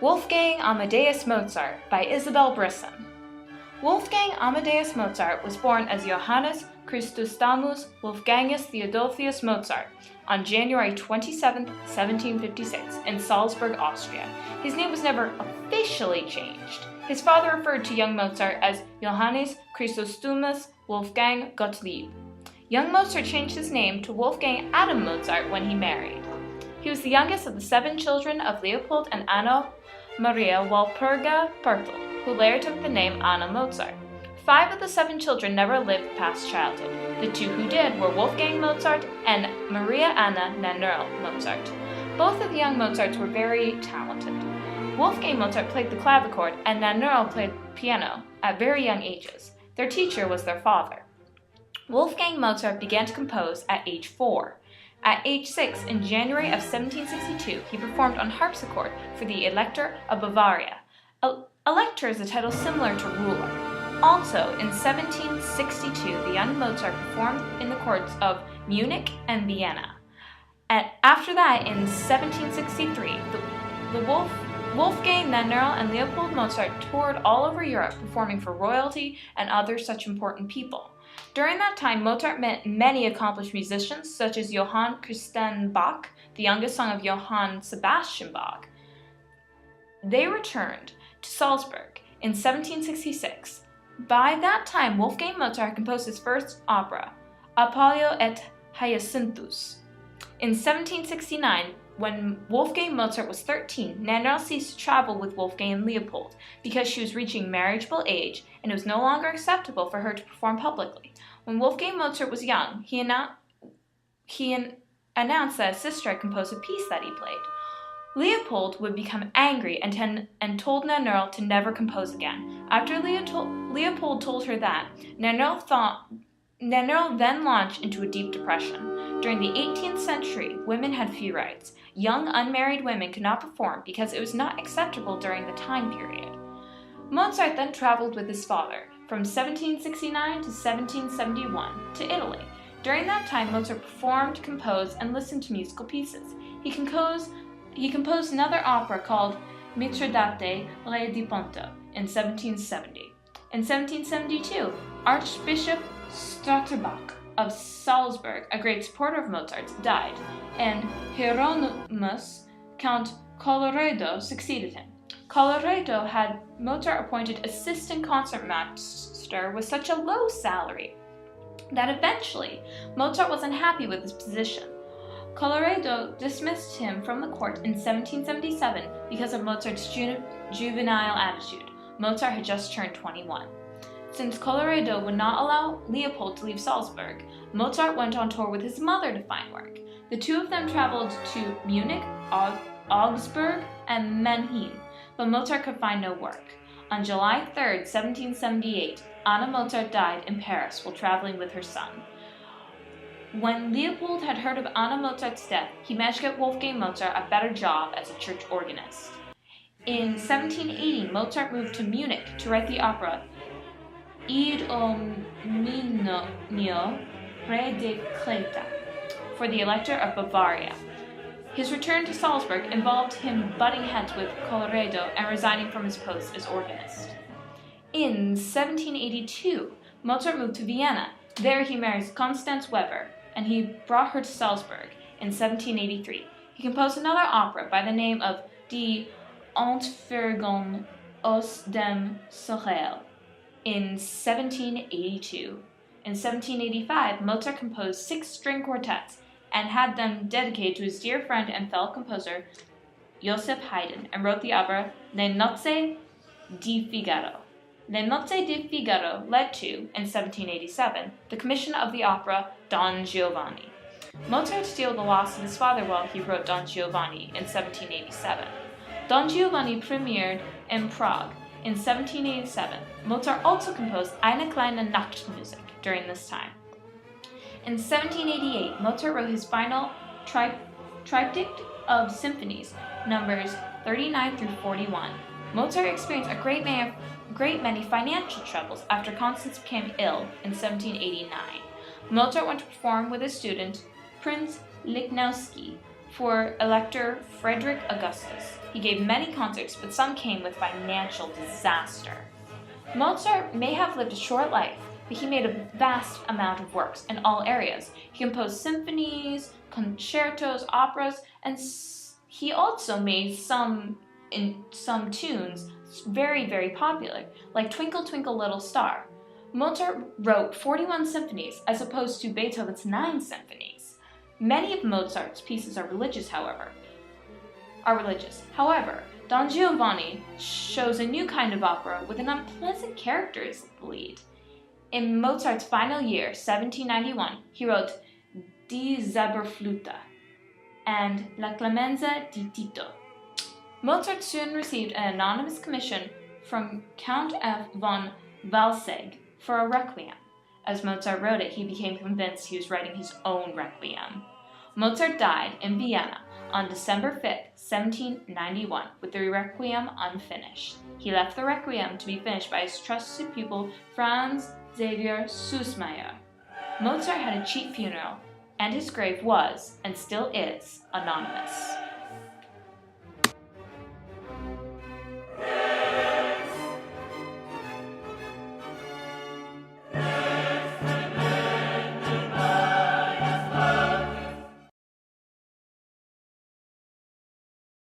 Wolfgang Amadeus Mozart by Isabel Brisson. Wolfgang Amadeus Mozart was born as Johannes Chrysostomus Wolfgangus Theodosius Mozart on January 27, 1756, in Salzburg, Austria. His name was never officially changed. His father referred to young Mozart as Johannes Chrysostomus Wolfgang Gottlieb. Young Mozart changed his name to Wolfgang Adam Mozart when he married. He was the youngest of the 7 children of Leopold and Anna Maria Walpurga Pertl, who later took the name Anna Mozart. 5 of the 7 children never lived past childhood. The 2 who did were Wolfgang Mozart and Maria Anna Nannerl Mozart. Both of the young Mozarts were very talented. Wolfgang Mozart played the clavichord and Nannerl played piano at very young ages. Their teacher was their father. Wolfgang Mozart began to compose at age 4. At age 6, in January of 1762, he performed on harpsichord for the Elector of Bavaria. Elector is a title similar to ruler. Also, in 1762, the young Mozart performed in the courts of Munich and Vienna. And after that, in 1763, Wolfgang Nannerl and Leopold Mozart toured all over Europe performing for royalty and other such important people. During that time, Mozart met many accomplished musicians, such as Johann Christian Bach, the youngest son of Johann Sebastian Bach. They returned to Salzburg in 1766. By that time, Wolfgang Mozart composed his first opera, Apollo et Hyacinthus. In 1769, when Wolfgang Mozart was 13, Nannerl ceased to travel with Wolfgang and Leopold because she was reaching marriageable age and it was no longer acceptable for her to perform publicly. When Wolfgang Mozart was young, he announced that his sister had composed a piece that he played. Leopold would become angry and told Nannerl to never compose again. After Leopold told her that, Nannerl then launched into a deep depression. During the 18th century, women had few rights. Young unmarried women could not perform because it was not acceptable during the time period. Mozart then traveled with his father from 1769 to 1771 to Italy. During that time, Mozart performed, composed, and listened to musical pieces. He composed another opera called Mitridate Re di Ponto in 1770. In 1772, Archbishop Stotterbach of Salzburg, a great supporter of Mozart's, died, and Hieronymus Count Colloredo succeeded him. Colloredo had Mozart appointed assistant concertmaster with such a low salary that eventually Mozart was unhappy with his position. Colloredo dismissed him from the court in 1777 because of Mozart's juvenile attitude. Mozart had just turned 21. Since Colloredo would not allow Leopold to leave Salzburg, Mozart went on tour with his mother to find work. The 2 of them traveled to Munich, Augsburg, and Mannheim, but Mozart could find no work. On July 3, 1778, Anna Mozart died in Paris while traveling with her son. When Leopold had heard of Anna Mozart's death, he managed to get Wolfgang Mozart a better job as a church organist. In 1780, Mozart moved to Munich to write the opera Idomeneo Re de Creta for the Elector of Bavaria. His return to Salzburg involved him butting heads with Colloredo and resigning from his post as organist. In 1782, Mozart moved to Vienna. There he married Constance Weber, and he brought her to Salzburg in 1783. He composed another opera by the name of Die Entfergung aus dem Serail in 1782. In 1785, Mozart composed 6 string quartets and had them dedicated to his dear friend and fellow composer Joseph Haydn, and wrote the opera Le Nozze di Figaro. Le Nozze di Figaro led to, in 1787, the commission of the opera Don Giovanni. Mozart had to deal with the loss of his father while he wrote Don Giovanni in 1787. Don Giovanni premiered in Prague in 1787. Mozart also composed Eine kleine Nachtmusik during this time. In 1788, Mozart wrote his final triptych of symphonies, numbers 39 through 41. Mozart experienced a great many financial troubles after Constance became ill in 1789. Mozart went to perform with his student, Prince Lichnowsky, for Elector Frederick Augustus. He gave many concerts, but some came with financial disaster. Mozart may have lived a short life, but he made a vast amount of works in all areas. He composed symphonies, concertos, operas, and he also made some tunes very, very popular, like Twinkle Twinkle Little Star. Mozart wrote 41 symphonies as opposed to Beethoven's 9 symphonies. Many of Mozart's pieces are religious, however. However, Don Giovanni shows a new kind of opera with an unpleasant character as the lead. In Mozart's final year, 1791, he wrote Die Zauberflöte and La Clemenza di Tito. Mozart soon received an anonymous commission from Count F. von Walsegg for a requiem. As Mozart wrote it, he became convinced he was writing his own requiem. Mozart died in Vienna on December 5, 1791, with the requiem unfinished. He left the requiem to be finished by his trusted pupil Franz Xaver Süssmayr. Mozart had a cheap funeral, and his grave was, and still is, anonymous.